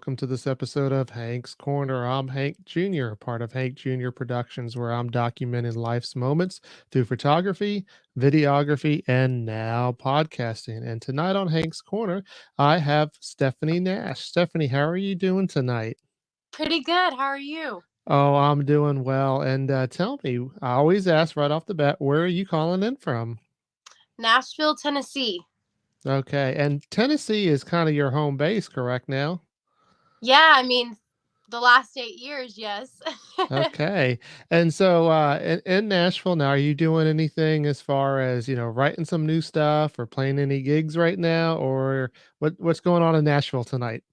welcome to this episode of Hank's Corner. I'm Hank Jr., part of Hank Jr. Productions, where I'm documenting life's moments through photography, videography, and now podcasting. And tonight on Hank's Corner, I have Stephanie Nash. Stephanie, how are you doing tonight? Pretty good. How are you? Oh, I'm doing well. And tell me, I always ask right off the bat, where are you calling in from? Nashville, Tennessee. Okay. And Tennessee is kind of your home base, correct now? Yeah, I mean, the last 8 years, yes. Okay. And so in Nashville now, are you doing anything as far as, writing some new stuff or playing any gigs right now? Or what's going on in Nashville tonight?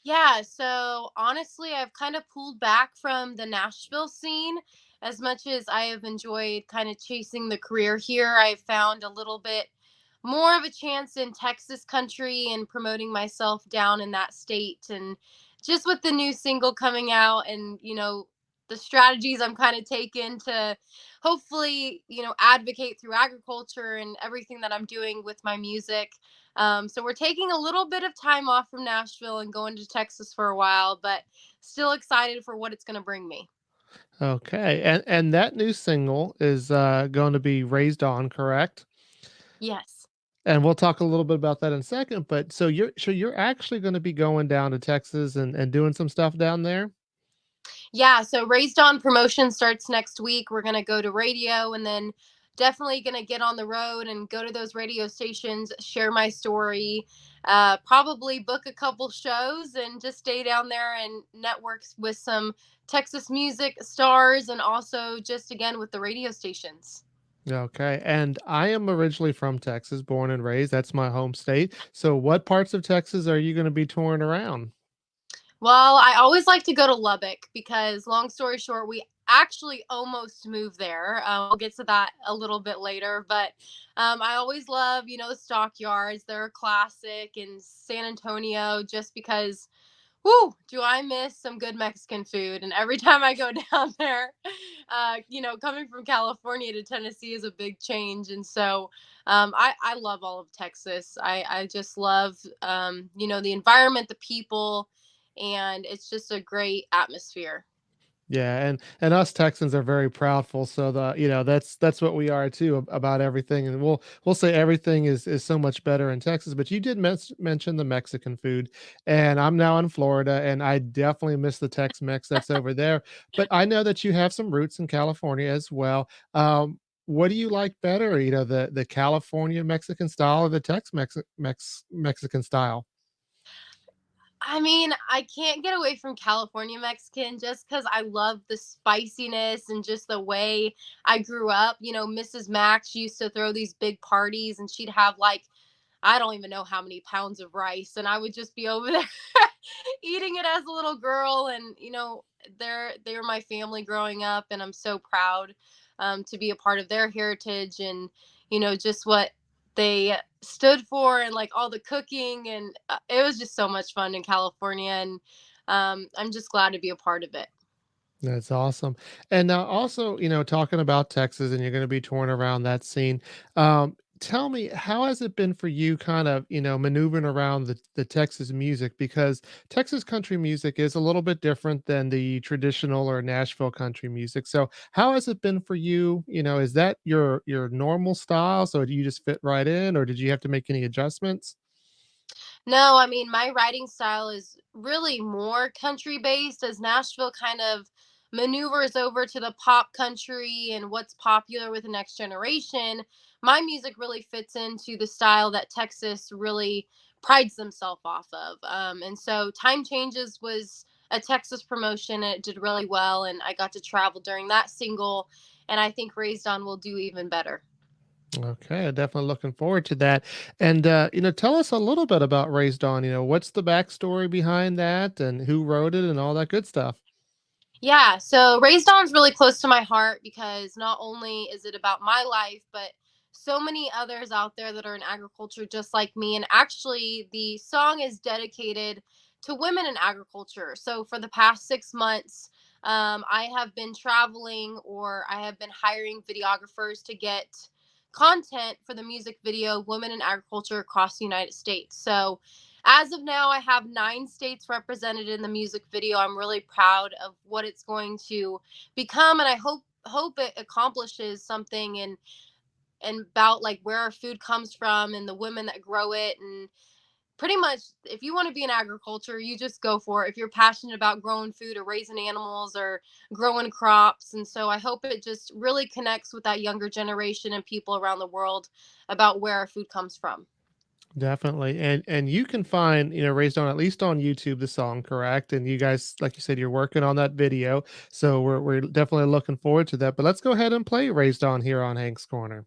Yeah, so honestly, I've kind of pulled back from the Nashville scene as much as I have enjoyed kind of chasing the career here. I've found a little bit more of a chance in Texas country and promoting myself down in that state. And just with the new single coming out and, the strategies I'm kind of taking to hopefully, advocate through agriculture and everything that I'm doing with my music. So we're taking a little bit of time off from Nashville and going to Texas for a while, but still excited for what it's going to bring me. Okay. And that new single is going to be Raised On, correct? Yes. And we'll talk a little bit about that in a second. But so you're actually going to be going down to Texas and doing some stuff down there? Yeah, so Raised On promotion starts next week. We're going to go to radio and then definitely going to get on the road and go to those radio stations, share my story, probably book a couple shows and just stay down there and network with some Texas music stars and also just again with the radio stations. Okay. And I am originally from Texas, born and raised. That's my home state. So what parts of Texas are you going to be touring around? Well, I always like to go to Lubbock because, long story short, we actually almost moved there. We'll get to that a little bit later, but I always love, the stockyards. They're a classic in San Antonio just because, whoo, do I miss some good Mexican food. And every time I go down there, coming from California to Tennessee is a big change. And so I love all of Texas. I just love, the environment, the people, and it's just a great atmosphere. Yeah, and us Texans are very proudful. So that's what we are too about everything. And we'll say everything is so much better in Texas. But you did mention the Mexican food, and I'm now in Florida, and I definitely miss the Tex-Mex that's over there. But I know that you have some roots in California as well. What do you like better? The California Mexican style or the Mexican style? I mean, I can't get away from California Mexican just because I love the spiciness and just the way I grew up. Mrs. Max used to throw these big parties and she'd have like, I don't even know how many pounds of rice. And I would just be over there eating it as a little girl. And, they were my family growing up. And I'm so proud to be a part of their heritage and, just what they stood for and like all the cooking. And it was just so much fun in California. And I'm just glad to be a part of it. That's awesome. And now also, talking about Texas and you're going to be touring around that scene. Tell me, how has it been for you kind of, maneuvering around the Texas music? Because Texas country music is a little bit different than the traditional or Nashville country music. So how has it been for you? Is that your normal style? So do you just fit right in, or did you have to make any adjustments? No, I mean, my writing style is really more country based as Nashville kind of maneuvers over to the pop country and what's popular with the next generation. My music really fits into the style that Texas really prides themselves off of. And so Time Changes was a Texas promotion and it did really well. And I got to travel during that single. And I think Raised On will do even better. Okay, definitely looking forward to that. And tell us a little bit about Raised On. What's the backstory behind that and who wrote it and all that good stuff? Yeah, so Raised On's really close to my heart because not only is it about my life, but so many others out there that are in agriculture just like me. And actually, the song is dedicated to women in agriculture. So for the past 6 months, I have been traveling or I have been hiring videographers to get content for the music video Women in Agriculture across the United States. So As of now, I have 9 states represented in the music video. I'm really proud of what it's going to become, and I hope it accomplishes something and about like where our food comes from and the women that grow it. And pretty much, if you want to be in agriculture, you just go for it if you're passionate about growing food or raising animals or growing crops. And so I hope it just really connects with that younger generation and people around the world about where our food comes from. Definitely. And you can find, Raised On at least on YouTube the song, correct? And you guys, like you said, you're working on that video. So we're definitely looking forward to that. But let's go ahead and play Raised On here on Hank's Corner.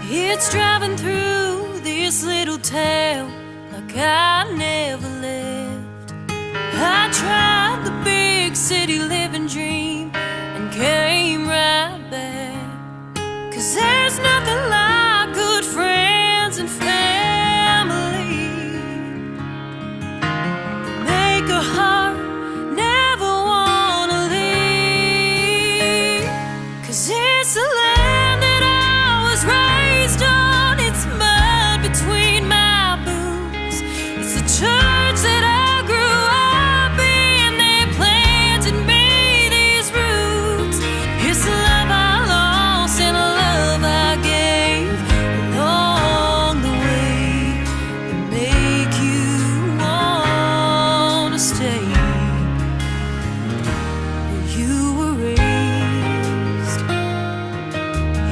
It's driving through this little town like I never left. I tried the big city living dream and came right back. 'Cause there's nothing like good friends and family. Make a heart never wanna leave. 'Cause it's the land that I was raised on. It's mud between my boots. It's the church that I grew up in. They planted me these roots. It's the love I lost and the love I gave along the way that make you wanna stay where you were raised.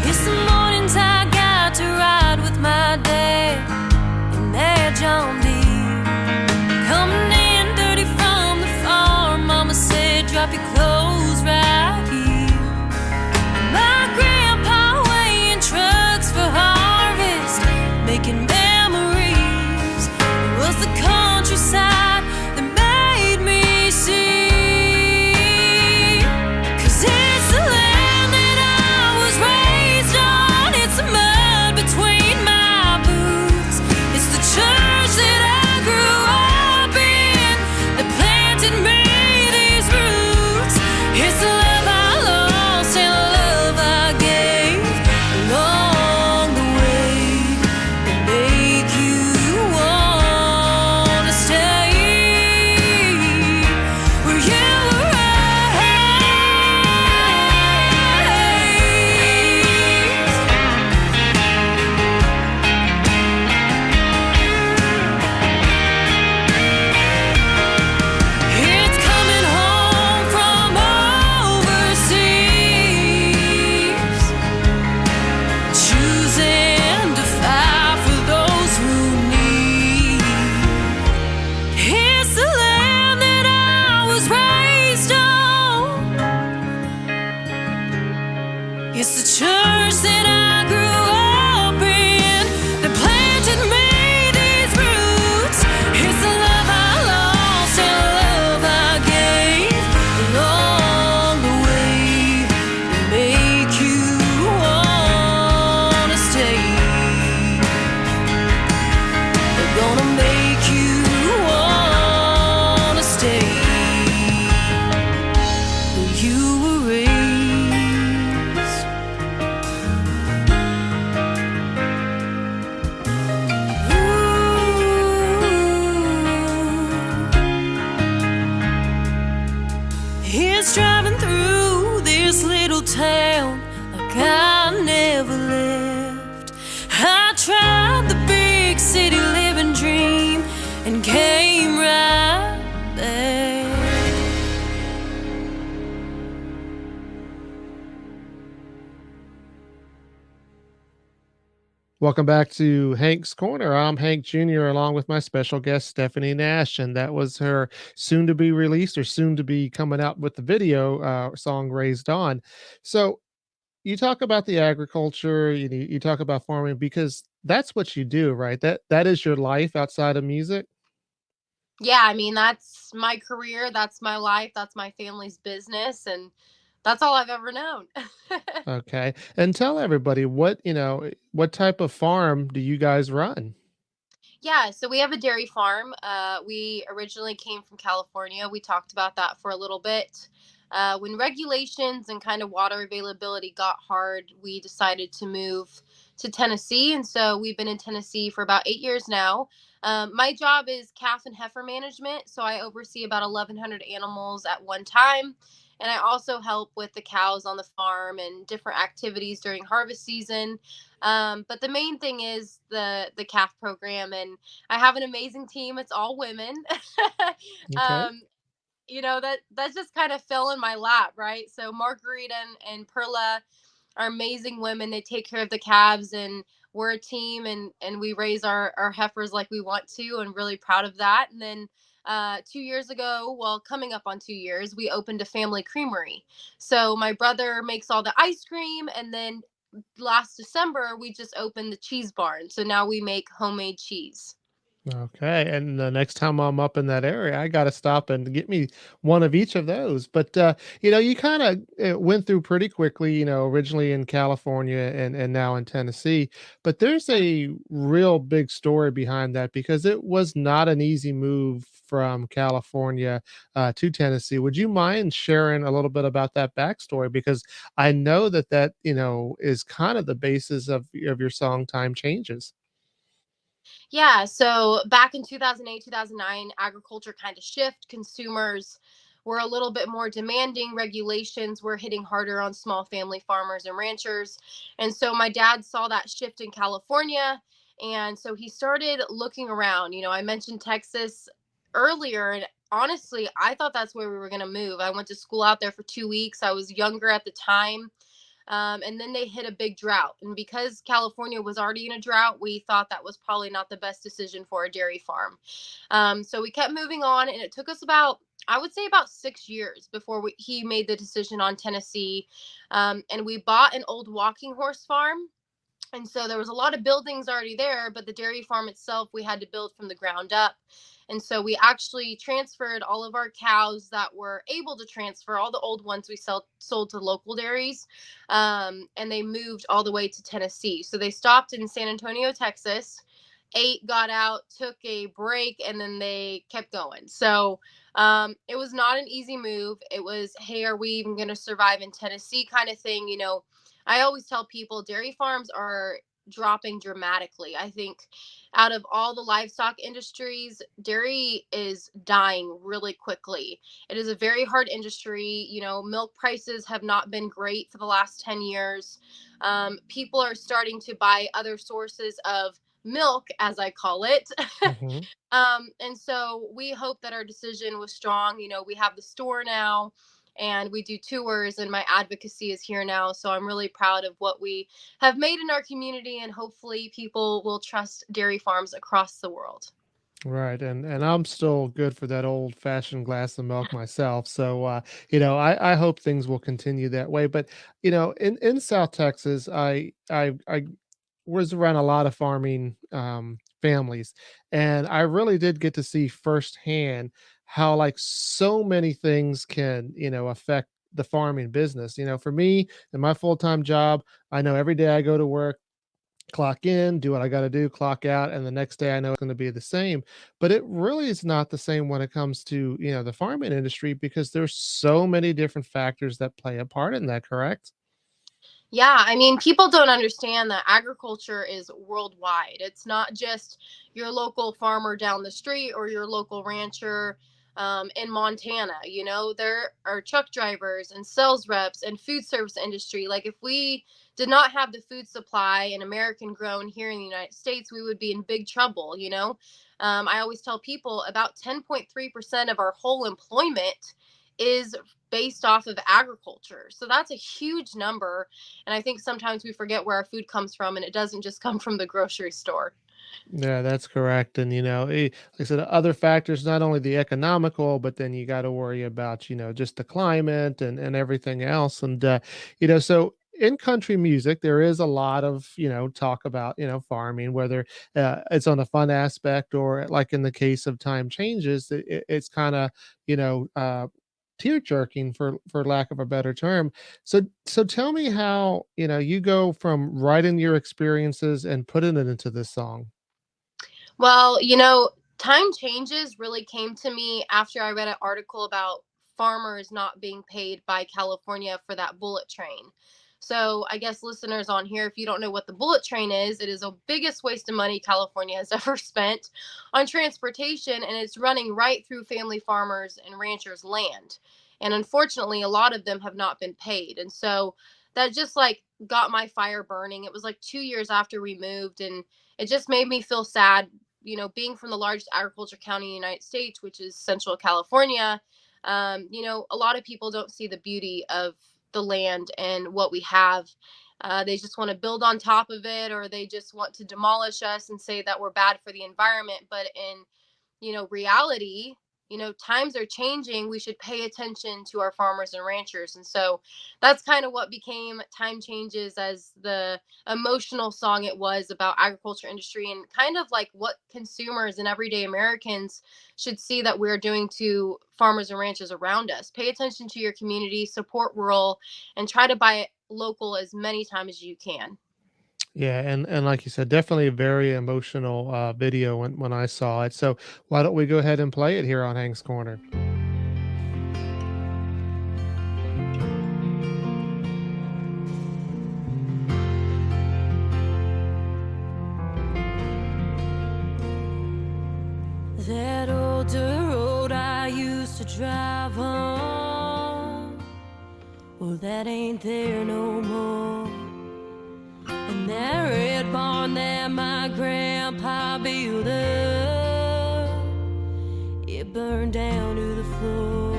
It's the mornings I got to ride with my dad in that John Deere. Coming in dirty from the farm, Mama said, drop your clothes right here. My grandpa weighing trucks for harvest, making memories. It was the countryside that made me see. 'Cause it's the land that I was raised on. It's the mud between my boots. It's the church that I grew up in that planted me these roots. It's the love I lost and the love I gave along the way that make you wanna stay where you were raised. It's coming home from overseas, choosing to fight for those who need. It's the land that I was raised on. It's the church that I grew up in that planted me these roots. It's the love I lost and the love I gave along the way that make you wanna stay. They're gonna make you wanna stay where you were raised. It's driving through this little town like I never left. I tried the big city living dream and came right back. Welcome back to Hank's Corner. I'm Hank Jr. along with my special guest Stephanie Nash, and that was her soon to be released or soon to be coming out with the video song "Raised On." So you talk about the agriculture, you talk about farming because that's what you do, right? That is your life outside of music. Yeah, I mean, that's my career, that's my life, that's my family's business, and that's all I've ever known. Okay, and tell everybody what type of farm do you guys run? Yeah, so we have a dairy farm. We originally came from California. We talked about that for a little bit. When regulations and kind of water availability got hard, we decided to move to Tennessee. And so we've been in Tennessee for about 8 years now. My job is calf and heifer management. So I oversee about 1,100 animals at one time. And I also help with the cows on the farm and different activities during harvest season. But the main thing is the calf program, and I have an amazing team. It's all women. Okay. um, that just kind of fell in my lap, right? So Margarita and Perla are amazing women. They take care of the calves, and we're a team, and we raise our heifers like we want to, and really proud of that. And then 2 years ago, well, coming up on 2 years, we opened a family creamery. So my brother makes all the ice cream, and then last December we just opened the cheese barn. So now we make homemade cheese. Okay, and the next time I'm up in that area, I gotta stop and get me one of each of those. But you kind of went through pretty quickly. Originally in California and now in Tennessee. But there's a real big story behind that because it was not an easy move from California to Tennessee. Would you mind sharing a little bit about that backstory? Because I know that is kind of the basis of your song "Time Changes." Yeah, so back in 2008, 2009, agriculture kind of shift. Consumers were a little bit more demanding. Regulations were hitting harder on small family farmers and ranchers. And so my dad saw that shift in California. And so he started looking around. I mentioned Texas earlier. And honestly, I thought that's where we were going to move. I went to school out there for 2 weeks. I was younger at the time. And then they hit a big drought. And because California was already in a drought, we thought that was probably not the best decision for a dairy farm. So we kept moving on, and it took us about, I would say, about 6 years before he made the decision on Tennessee. And we bought an old walking horse farm, and so there was a lot of buildings already there, but the dairy farm itself we had to build from the ground up. And so we actually transferred all of our cows that were able to transfer, all the old ones we sold to local dairies, and they moved all the way to Tennessee. So they stopped in San Antonio, Texas, ate, got out, took a break, and then they kept going. So it was not an easy move. It was, hey, are we even going to survive in Tennessee kind of thing? I always tell people dairy farms are dropping dramatically. I think out of all the livestock industries, dairy is dying really quickly. It is a very hard industry. Milk prices have not been great for the last 10 years. People are starting to buy other sources of milk, as I call it. Mhm. And so we hope that our decision was strong. We have the store now, and we do tours, and my advocacy is here now. So I'm really proud of what we have made in our community, and hopefully people will trust dairy farms across the world. Right, and I'm still good for that old-fashioned glass of milk myself, so, I hope things will continue that way, but, in South Texas, I was around a lot of farming, families, and I really did get to see firsthand how, like, so many things can, affect the farming business. For me, in my full-time job, I know every day I go to work, clock in, do what I got to do, clock out, and the next day I know it's going to be the same. But it really is not the same when it comes to, the farming industry because there's so many different factors that play a part in that, correct? Yeah, I mean, people don't understand that agriculture is worldwide. It's not just your local farmer down the street or your local rancher in Montana. There are truck drivers and sales reps and food service industry. Like, if we did not have the food supply and American grown here in the United States, we would be in big trouble. I always tell people about 10.3% of our whole employment is based off of agriculture. So that's a huge number, and I think sometimes we forget where our food comes from, and it doesn't just come from the grocery store. Yeah, that's correct. And, like I said, other factors, not only the economical, but then you got to worry about, just the climate and everything else. And, so in country music, there is a lot of, talk about, farming, whether it's on a fun aspect or like in the case of Time Changes, it's kind of, you know, uh, tear jerking for lack of a better term. So tell me how, you go from writing your experiences and putting it into this song. Well, time changes really came to me after I read an article about farmers not being paid by California for that bullet train. So, I guess listeners on here, if you don't know what the bullet train is, it is the biggest waste of money California has ever spent on transportation, and it's running right through family farmers and ranchers' land. And unfortunately, a lot of them have not been paid. And so that just like got my fire burning. It was like 2 years after we moved, and it just made me feel sad, being from the largest agriculture county in the United States, which is Central California. A lot of people don't see the beauty of the land and what we have. They just want to build on top of it, or they just want to demolish us and say that we're bad for the environment. But in reality, times are changing. We should pay attention to our farmers and ranchers. And so that's kind of what became Time Changes, as the emotional song it was about agriculture industry, and kind of like what consumers and everyday Americans should see that we're doing to farmers and ranchers around us. Pay attention to your community, support rural, and try to buy it local as many times as you can. Yeah, and like you said, definitely a very emotional video when I saw it. So why don't we go ahead and play it here on Hank's Corner? That old dirt road I used to drive on, well, that ain't there no more. And that red barn that my grandpa built up, it burned down to the floor.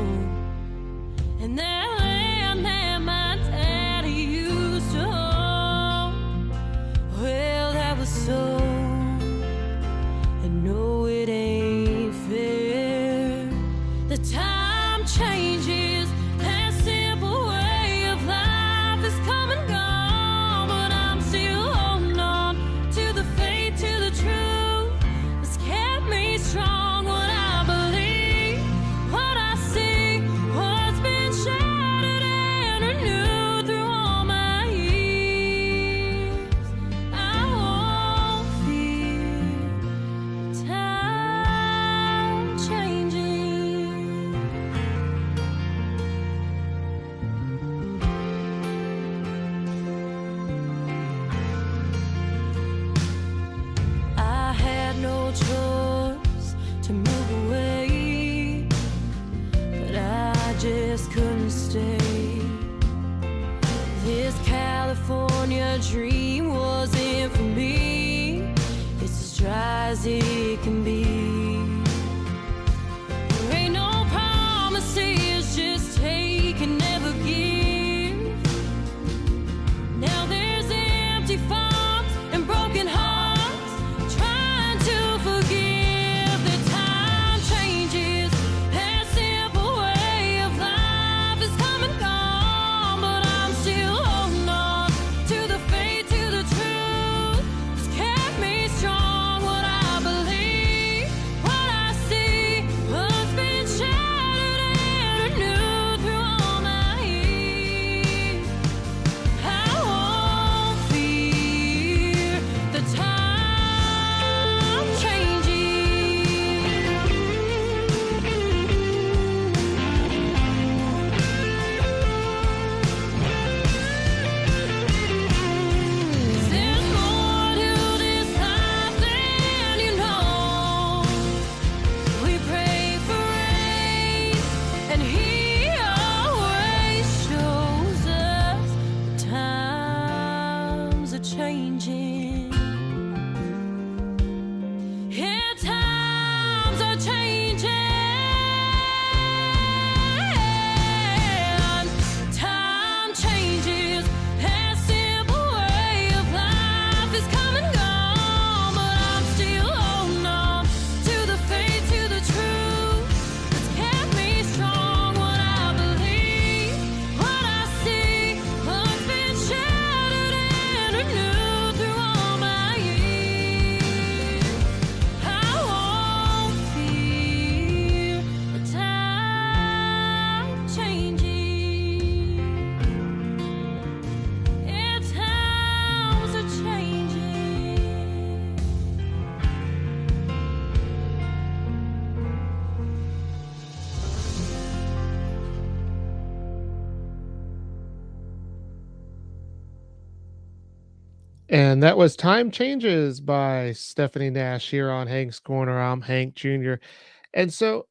And that land that my daddy used to own, well, that was sold. And no, it ain't fair. The time changes, that simple way of life is come and gone, but I'm still holding on to the faith, to the truth that's kept me strong. What I believe, what I see, what's been shattered and renewed through all my years. I won't fear time changing. I had no choice to move away, but I just couldn't stay. This California dream wasn't for me. It's as dry as it can be. There ain't no promises, just take and never give. Now there's empty farms and broken hearts trying to forgive. The time changes, that simple way of life is come and gone, but I'm still holding on to the faith, to the truth that's kept me strong. What I believe, And that was Time Changes by Stephanie Nash here on Hank's Corner. I'm Hank Jr. And so,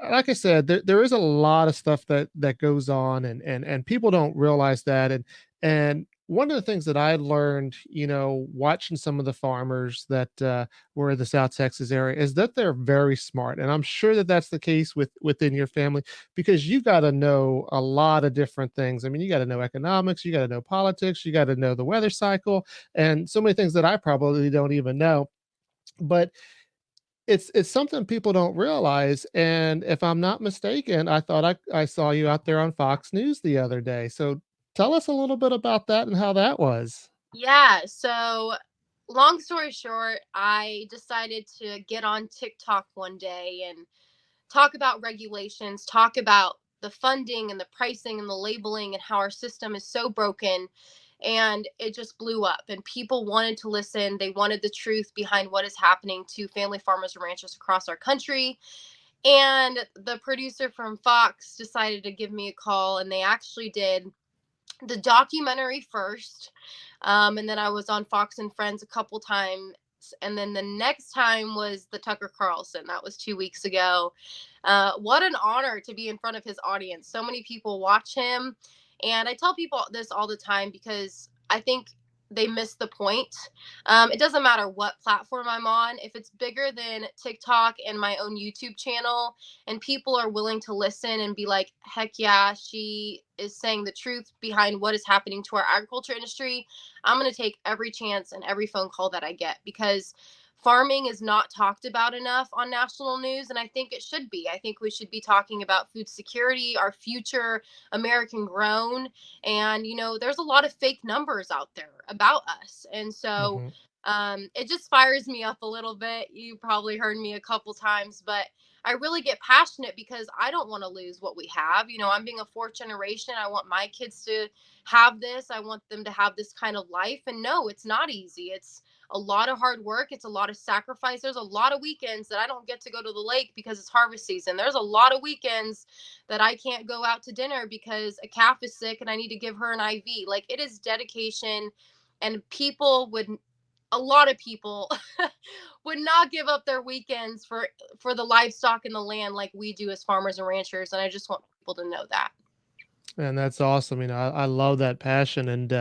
like I said, there is a lot of stuff that goes on, and people don't realize that. And one of the things that I learned, watching some of the farmers that were in the South Texas area, is that they're very smart, and I'm sure that that's the case within your family, because you got to know a lot of different things. I mean, you got to know economics, you got to know politics, you got to know the weather cycle, and so many things that I probably don't even know. But it's something people don't realize, and if I'm not mistaken, I thought I saw you out there on Fox News the other day, so tell us a little bit about that and how that was. Yeah, so long story short, I decided to get on TikTok one day and talk about regulations, talk about the funding and the pricing and the labeling and how our system is so broken. And it just blew up, and people wanted to listen. They wanted the truth behind what is happening to family farmers and ranchers across our country. And the producer from Fox decided to give me a call, and they actually did the documentary first. And then I was on Fox and Friends a couple times. And then the next time was the Tucker Carlson. That was 2 weeks ago. What an honor to be in front of his audience. So many people watch him. And I tell people this all the time because I think they miss the point. It doesn't matter what platform I'm on. If it's bigger than TikTok and my own YouTube channel, and people are willing to listen and be like, heck yeah, she is saying the truth behind what is happening to our agriculture industry, I'm going to take every chance and every phone call that I get, because farming is not talked about enough on national news, and I think it should be. I think we should be talking about food security, our future, American grown. And there's a lot of fake numbers out there about us, and so Mhm. it just fires me up a little bit. You probably heard me a couple times, but I really get passionate because I don't want to lose what we have. I'm being a fourth generation. I want my kids to have this. I want them to have this kind of life. And no, it's not easy. It's a lot of hard work. It's a lot of sacrifice. There's a lot of weekends that I don't get to go to the lake because it's harvest season. There's a lot of weekends that I can't go out to dinner because a calf is sick and I need to give her an IV. Like, it is dedication, and a lot of people would not give up their weekends for the livestock and the land like we do as farmers and ranchers, and I just want people to know that. And that's awesome. I love that passion. And,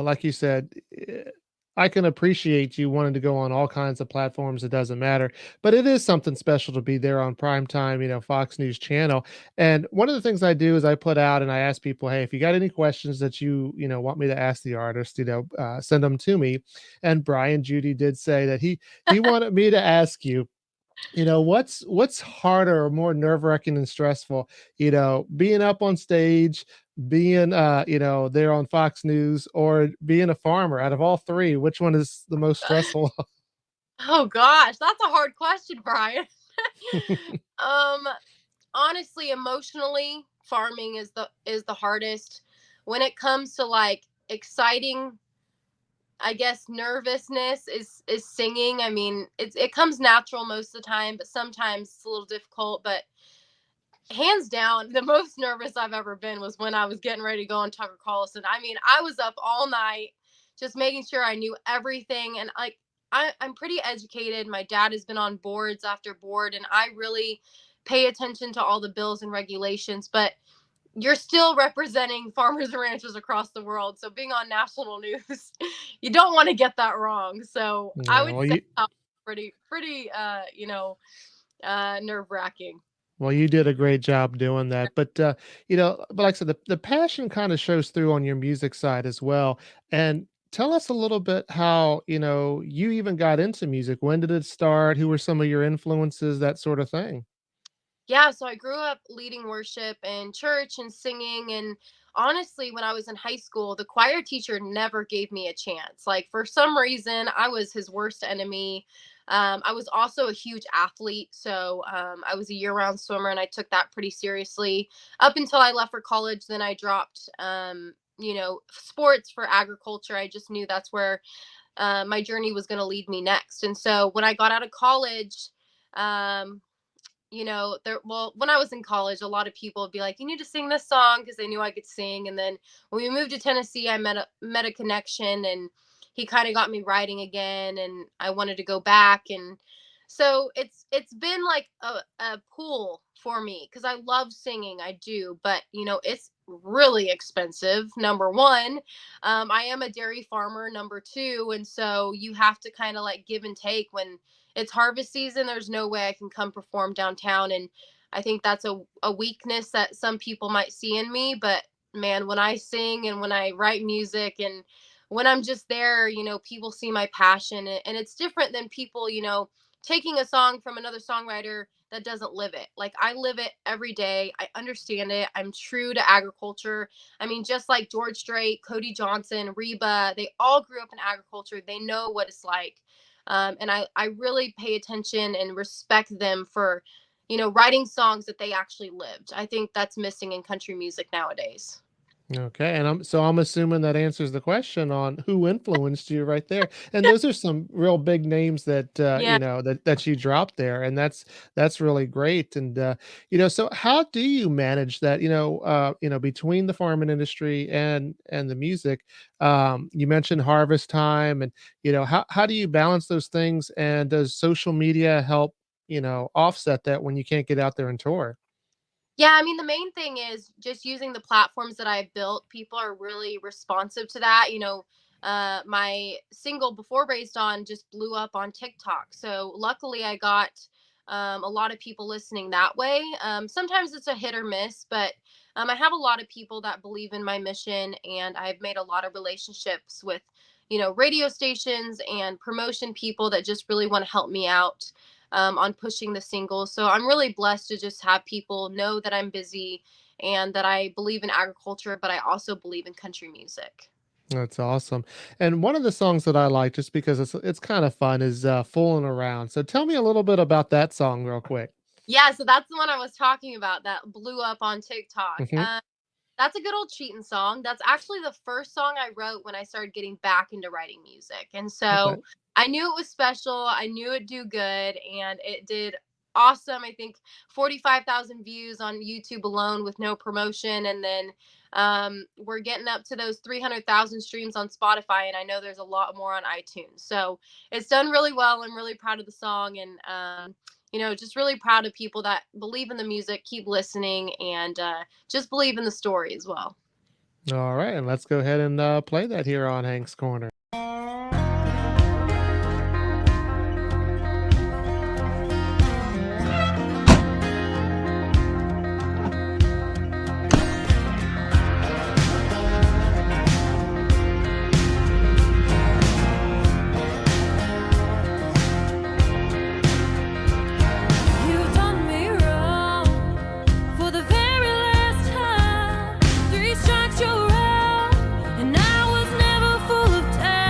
like you said, I can appreciate you wanting to go on all kinds of platforms. It doesn't matter, but it is something special to be there on prime time, Fox News channel. And one of the things I do is I put out and I ask people, hey, if you got any questions that want me to ask the artist, send them to me. And Brian Judy did say that he wanted me to ask you, what's harder or more nerve-wracking and stressful, being up on stage, being there on Fox News, or being a farmer? Out of all three, which one is the most stressful? Oh gosh, that's a hard question, Brian. um Honestly, emotionally, farming is the hardest. When it comes to like exciting, I guess nervousness is singing. I mean, it comes natural most of the time, but sometimes it's a little difficult. But hands down, the most nervous I've ever been was when I was getting ready to go on Tucker Carlson. I mean, I was up all night just making sure I knew everything. And like, I'm pretty educated. My dad has been on boards after board, and I really pay attention to all the bills and regulations. But you're still representing farmers and ranchers across the world. So being on national news, you don't want to get that wrong. So I Yeah, would well, say you pretty nerve wracking. well, you did a great job doing that. But like I said, the passion kind of shows through on your music side as well. And tell us a little bit how, you even got into music. When did it start? Who were some of your influences, that sort of thing? Yeah, so I grew up leading worship in church and singing. And honestly, when I was in high school, the choir teacher never gave me a chance. Like, for some reason, I was his worst enemy. I was also a huge athlete. So I was a year round swimmer, and I took that pretty seriously up until I left for college. Then I dropped, sports for agriculture. I just knew that's where my journey was going to lead me next. And so when I got out of college, um, when I was in college, a lot of people would be like, you need to sing this song, because they knew I could sing. And then when we moved to Tennessee, I met a connection, and he kind of got me writing again, and I wanted to go back. And so it's been like a pull for me because I love singing, I do, but it's really expensive. Number one, I am a dairy farmer. Number two, and so you have to kind of like give and take. When it's harvest season, there's no way I can come perform downtown, and I think that's a weakness that some people might see in me. But man, when I sing and when I write music and when I'm just there, people see my passion, and it's different than people, taking a song from another songwriter that doesn't live it. Like I live it every day. I understand it. I'm true to agriculture. I mean, just like George Strait, Cody Johnson, Reba, they all grew up in agriculture. They know what it's like. And I really pay attention and respect them for, writing songs that they actually lived. I think that's missing in country music nowadays. Okay, and I'm assuming that answers the question on who influenced you right there. And those are some real big names that Yeah. that you dropped there, and that's really great. And so how do you manage that? Between the farming industry and the music. You mentioned harvest time, and how do you balance those things? And does social media help offset that when you can't get out there and tour? Yeah, I mean, the main thing is just using the platforms that I've built. People are really responsive to that. My single before Raised On just blew up on TikTok. So luckily, I got a lot of people listening that way. Sometimes it's a hit or miss, but I have a lot of people that believe in my mission, and I've made a lot of relationships with, radio stations and promotion people that just really want to help me out on pushing the singles. So I'm really blessed to just have people know that I'm busy and that I believe in agriculture, but I also believe in country music. That's awesome. And one of the songs that I like, just because it's kind of fun, is "Fooling Around." So tell me a little bit about that song, real quick. Yeah, so that's the one I was talking about that blew up on TikTok. Hmm. That's a good old cheating song. That's actually the first song I wrote when I started getting back into writing music. And Okay. so I knew it was special. I knew it'd do good, and it did awesome. I think 45,000 views on YouTube alone with no promotion. And then we're getting up to those 300,000 streams on Spotify. And I know there's a lot more on iTunes. So it's done really well. I'm really proud of the song. And, just really proud of people that believe in the music, keep listening, and just believe in the story as well. All right, and let's go ahead and play that here on Hank's Corner. You've done me wrong for the very last time. Three strikes you're out, and I was never full of doubt.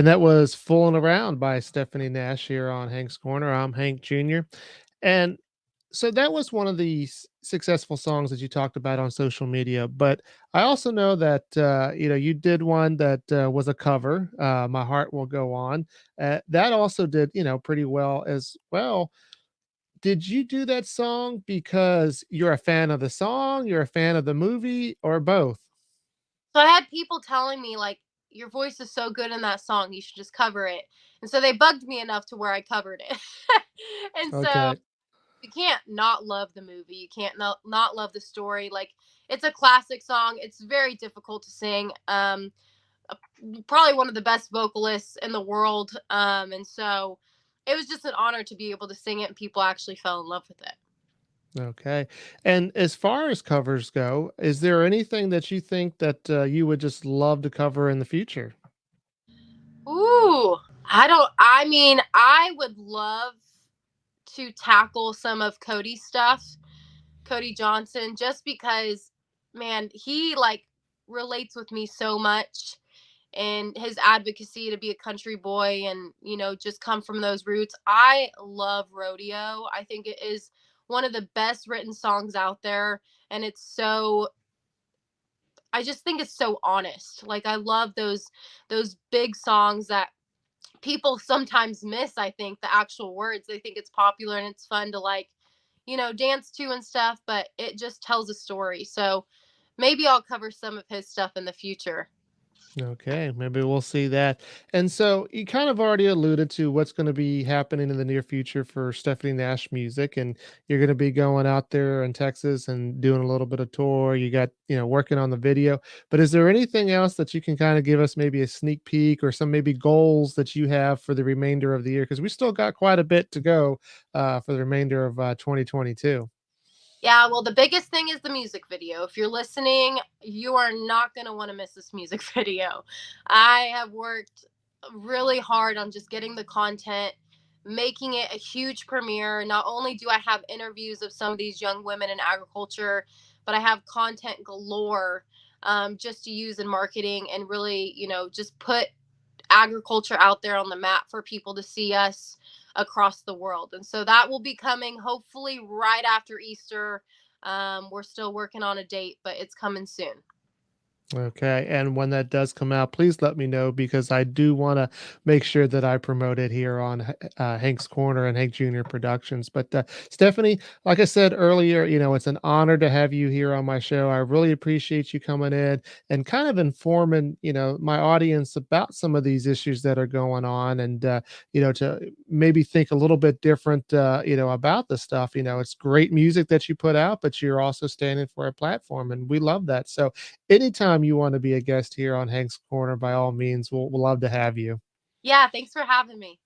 And that was "Foolin' Around" by Stephanie Nash here on Hank's Corner. I'm Hank Jr. And so that was one of the successful songs that you talked about on social media. But I also know that you did one that was a cover, "My Heart Will Go On." That also did pretty well as well. Did you do that song because you're a fan of the song, you're a fan of the movie, or both? So I had people telling me like, "Your voice is so good in that song, you should just cover it." And so they bugged me enough to where I covered it. And so Okay. you can't not love the movie. You can't not love the story. Like, it's a classic song. It's very difficult to sing. Uh, Probably one of the best vocalists in the world. And so it was just an honor to be able to sing it, and people actually fell in love with it. Okay. And as far as covers go, is there anything that you think that you would just love to cover in the future? Ooh, I don't. I mean, I would love to tackle some of Cody's stuff, Cody Johnson, just because, man, he like relates with me so much, and his advocacy to be a country boy and, just come from those roots. I love Rodeo. I think it is one of the best written songs out there. And I just think it's so honest. Like, I love those big songs that people sometimes miss. I think the actual words, they think it's popular and it's fun to like, dance to and stuff, but it just tells a story. So maybe I'll cover some of his stuff in the future. Okay, maybe we'll see that. And so you kind of already alluded to what's going to be happening in the near future for Stephanie Nash Music, and you're going to be going out there in Texas and doing a little bit of tour. You got, working on the video. But is there anything else that you can kind of give us maybe a sneak peek or some maybe goals that you have for the remainder of the year? Because we still got quite a bit to go for the remainder of 2022. Yeah, well, the biggest thing is the music video. If you're listening, you are not going to want to miss this music video. I have worked really hard on just getting the content, making it a huge premiere. Not only do I have interviews of some of these young women in agriculture, but I have content galore, just to use in marketing and really, just put agriculture out there on the map for people to see us across the world. And so that will be coming hopefully right after Easter. We're still working on a date, but it's coming soon. Okay. And when that does come out, please let me know because I do want to make sure that I promote it here on Hank's Corner and Hank Jr. Productions. But Stephanie, like I said earlier, it's an honor to have you here on my show. I really appreciate you coming in and kind of informing, my audience about some of these issues that are going on and, to maybe think a little bit different, about the stuff. It's great music that you put out, but you're also standing for a platform and we love that. So, anytime you want to be a guest here on Hank's Corner, by all means, we'll love to have you. Yeah, thanks for having me.